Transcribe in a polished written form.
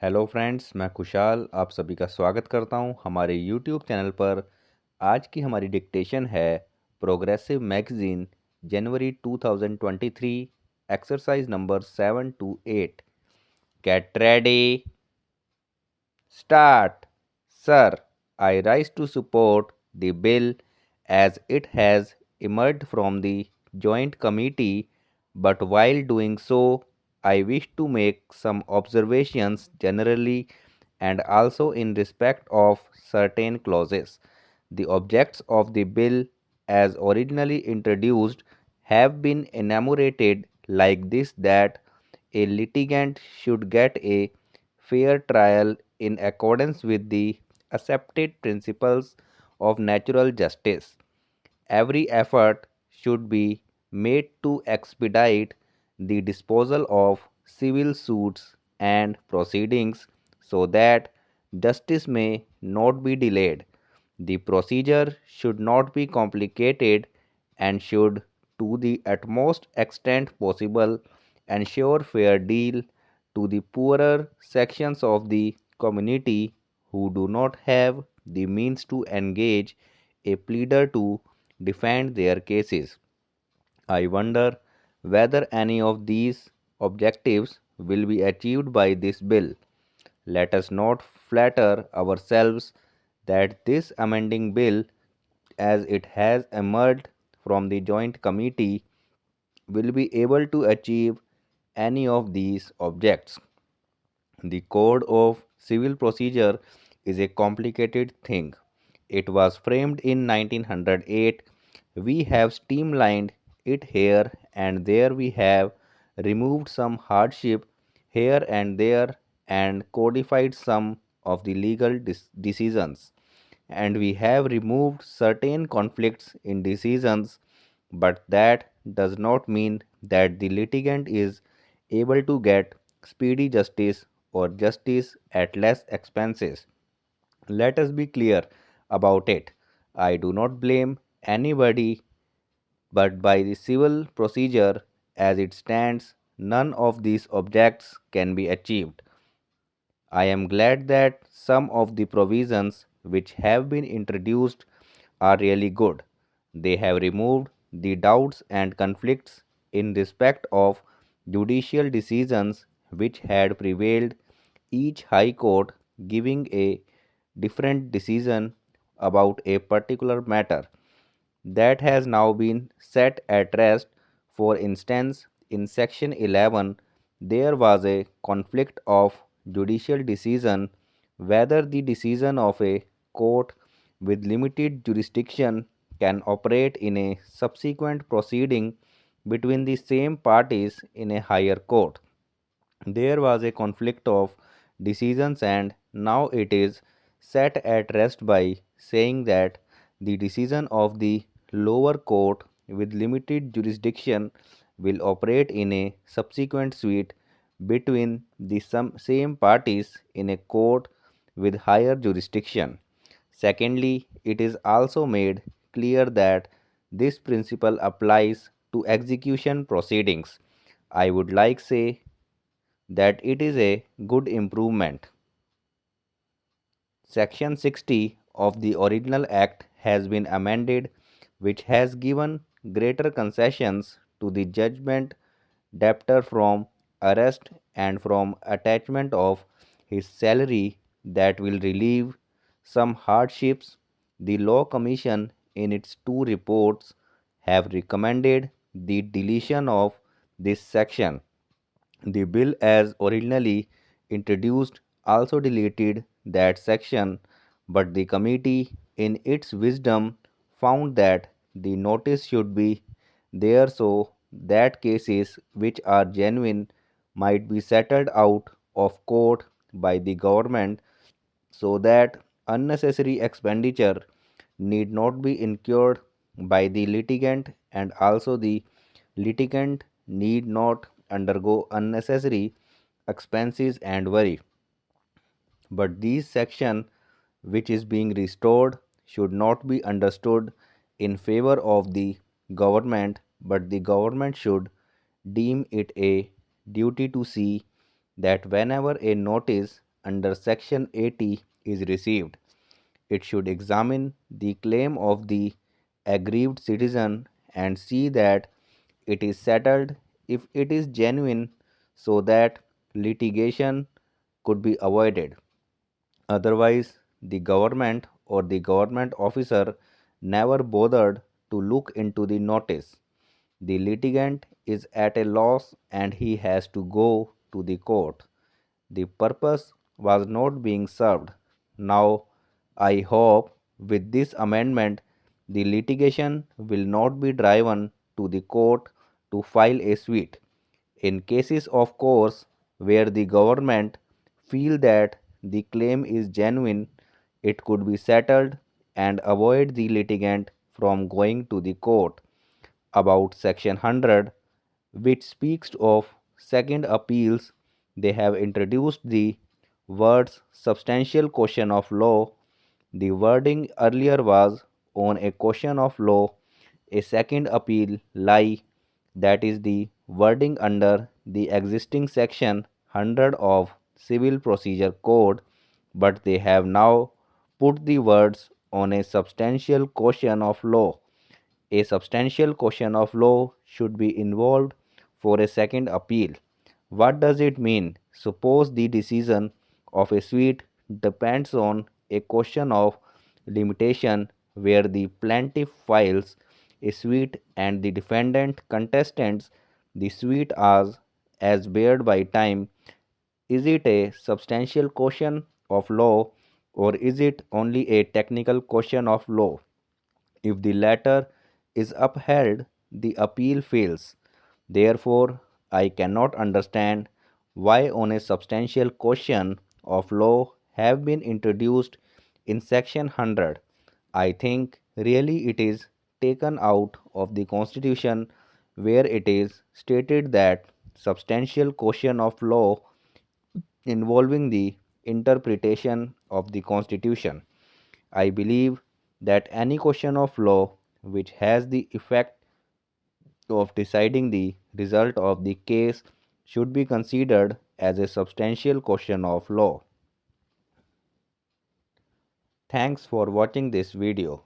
Hello friends, मैं खुशाल आप सभी का स्वागत करता हूं हमारे यूट्यूब चैनल पर। आज की हमारी डिक्टेशन है progressive magazine January 2023, exercise number 7 to 8। Get ready, start. Sir, I rise to support the bill as it has emerged from the Joint Committee, but while doing so, I wish to make some observations generally and also in respect of certain clauses. The objects of the bill, as originally introduced, have been enumerated like this: that a litigant should get a fair trial in accordance with the accepted principles of natural justice. Every effort should be made to expedite the disposal of civil suits and proceedings so that justice may not be delayed. The procedure should not be complicated and should, to the utmost extent possible, ensure fair deal to the poorer sections of the community who do not have the means to engage a pleader to defend their cases. I wonder whether any of these objectives will be achieved by this bill. Let us not flatter ourselves that this amending bill, as it has emerged from the Joint Committee, will be able to achieve any of these objects. The Code of Civil Procedure is a complicated thing. It was framed in 1908. We have streamlined it here and there. We have removed some hardship here and there and codified some of the legal decisions. And we have removed certain conflicts in decisions, but that does not mean that the litigant is able to get speedy justice or justice at less expenses. Let us be clear about it. I do not blame anybody, but by the civil procedure as it stands, none of these objects can be achieved. I am glad that some of the provisions which have been introduced are really good. They have removed the doubts and conflicts in respect of judicial decisions which had prevailed, each high court giving a different decision about a particular matter that has now been set at rest. For instance, in section 11, there was a conflict of judicial decision whether the decision of a court with limited jurisdiction can operate in a subsequent proceeding between the same parties in a higher court. There was a conflict of decisions, and now it is set at rest by saying that the decision of the lower court with limited jurisdiction will operate in a subsequent suit between the same parties in a court with higher jurisdiction. Secondly, it is also made clear that this principle applies to execution proceedings. I would like say that it is a good improvement. Section 60 of the original Act has been amended, which has given greater concessions to the judgment debtor from arrest and from attachment of his salary that will relieve some hardships. The Law Commission, in its two reports, have recommended the deletion of this section. The bill, as originally introduced, also deleted that section, but the committee, in its wisdom, found that the notice should be there so that cases which are genuine might be settled out of court by the government, so that unnecessary expenditure need not be incurred by the litigant, and also the litigant need not undergo unnecessary expenses and worry. But this section which is being restored should not be understood in favor of the government, but the government should deem it a duty to see that whenever a notice under Section 80 is received. It should examine the claim of the aggrieved citizen and see that it is settled if it is genuine so that litigation could be avoided. Otherwise, the government or the government officer never bothered to look into the notice. The litigant is at a loss and he has to go to the court. The purpose was not being served. Now, I hope with this amendment, the litigation will not be driven to the court to file a suit. In cases of course where the government feel that the claim is genuine, it could be settled and avoid the litigant from going to the court. About Section 100, which speaks of second appeals, they have introduced the words substantial question of law. The wording earlier was on a question of law, a second appeal lie, that is the wording under the existing section 100 of Civil Procedure Code, but they have now put the words on a substantial question of law. A substantial question of law should be involved for a second appeal. What does it mean? Suppose the decision of a suit depends on a question of limitation where the plaintiff files a suit and the defendant contestants the suit as barred by time. Is it a substantial question of law or is it only a technical question of law? If the latter is upheld, the appeal fails. Therefore, I cannot understand why on a substantial question of law have been introduced in section 100. I think really it is taken out of the constitution where it is stated that substantial question of law involving the interpretation of the constitution. I believe that any question of law which has the effect of deciding the result of the case should be considered as a substantial question of law. Thanks for watching this video.